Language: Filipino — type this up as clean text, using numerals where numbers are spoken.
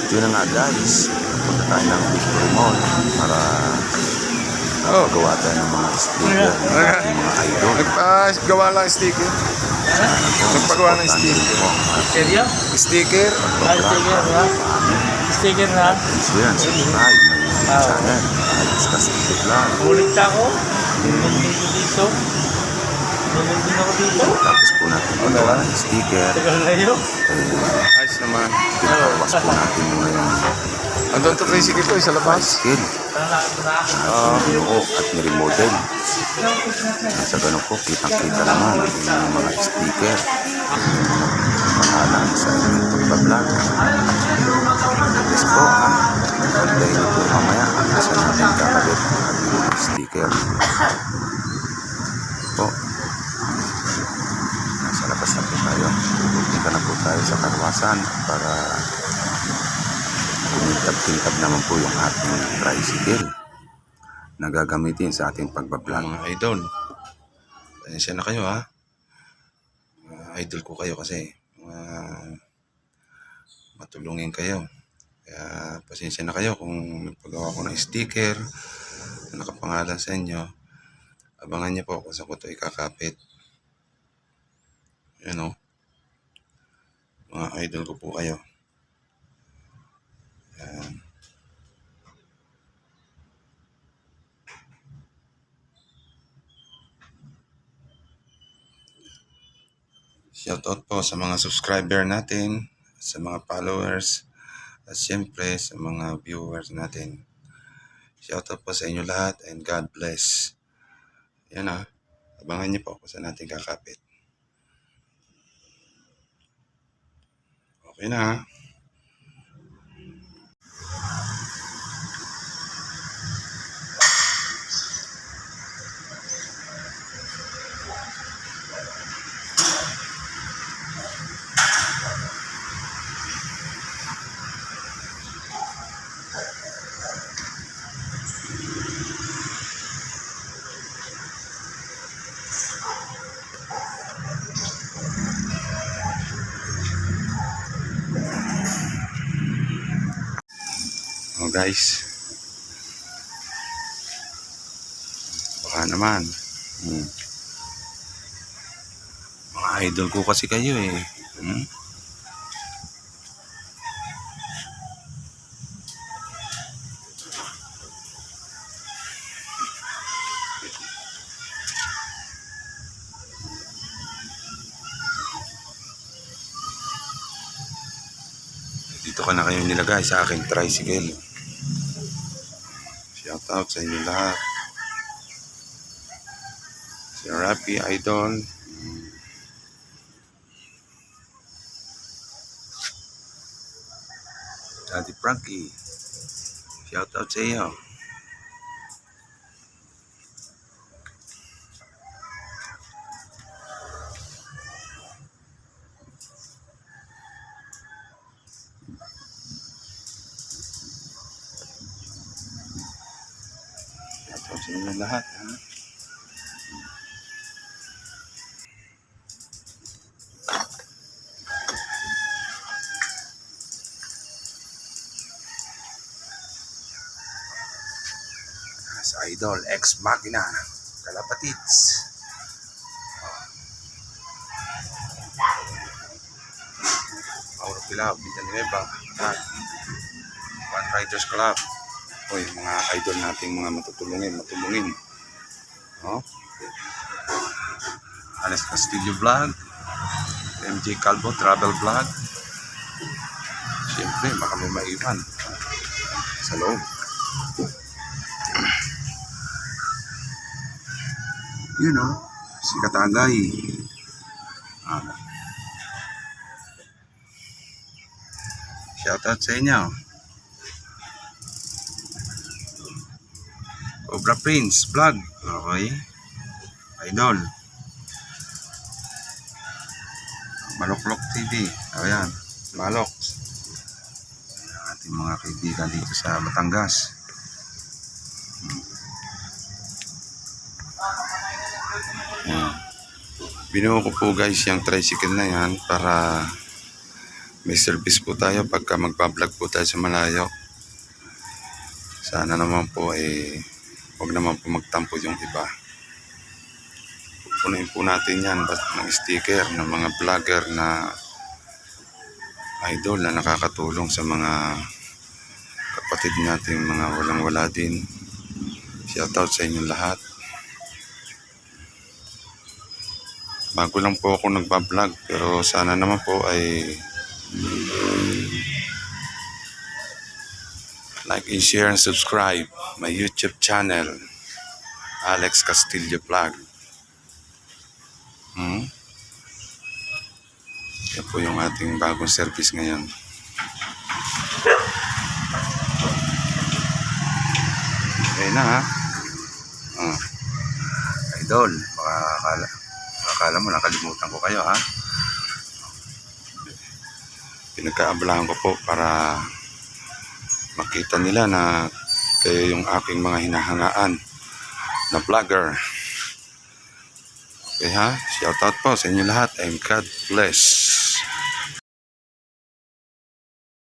Yun na nga guys, punta tayo ng Victory Mall para gawa tayo ng mga sticker ng ating mga idol. Nagpagawa lang sticker. Nagpagawa ng sticker. Seryo? Sticker. Sticker na? Sticker na? So yan, subscribe na yung channel. Discuss Sticker lang. Ulit ako. Nilagay ko dito. Nilagay din ako dito. Tapos po natin pagawa ng sticker. Tagal na yun. Ayos naman. Pinapawas po natin muna yung Andun to tricycle ko sa labas. skill. At ni-remodel. Sa ganun po, kitang-kita naman yung mga sticker. Pangalan sa inyong pagbablog. Yes po, ha? Dahil po mamaya, asa natin kakabit ang ating sticker. Po. Nasa labas na po tayo. Pupunta na po tayo sa karwasan para kumintab-kintab naman po yung ating tricycle na gagamitin sa ating pagbablog. Mga idol. Pasensya na kayo ha. Idol ko kayo kasi matulungin kayo. Kaya pasensya na kayo kung nagpagawa ko ng sticker na nakapangalan sa inyo. Abangan niyo po kung saan ko ito ikakapit. Yan o. Mga idol ko po kayo. Yan. Shoutout po sa mga subscriber natin, sa mga followers, at siyempre sa mga viewers natin. Shoutout po sa inyo lahat and God bless. Yan ha. Abangan niyo po kung saan natin kakapit. Okay na ha. Oh guys, baka naman mga idol ko kasi kayo eh. Dito ka na kayo nilagay sa aking tricycle. Shout out sa inyo lahat. Si Rapi Idol. Daddy Frankie. Shout out sa iyo. Shout out sa inyo lahat. Ha? Sa Idol, Ex Machina, Kalapatids. Mauro Pilao, Villanueva, at One Riders Club. O yung mga idol nating mga matulungin. Oh. Alex Castillo Vlog, MJ Calvo Travel Vlog. Siyempre, baka may maiwan sa loob. You know, si Katagay. Shoutout sa inyo. Cobra Prince Vlog. Okay. Idol. Maloklok TV. Ayan. Malok. Ating mga kaibigan dito sa Batangas. Binuo ko po guys yung tricycle na yan para may service po tayo pagka magbablog po tayo sa malayo. Sana naman po huwag naman po magtampo yung iba. Pupunin po natin yan ng sticker ng mga vlogger na idol na nakakatulong sa mga kapatid natin, mga walang-wala din. Shoutout sa inyong lahat. Bago lang po ako nagbablog, pero sana naman po ay like and share and subscribe my YouTube channel, Alex Castillo Vlog. Yan po yung ating bagong service ngayon. Okay na ha. Idol, akala mo nakalimutan ko kayo ha. Pinagkaabalahan ko po para makita nila na kayo yung aking mga hinahangaan na vlogger. Okay ha, shoutout po sa inyo lahat and God bless.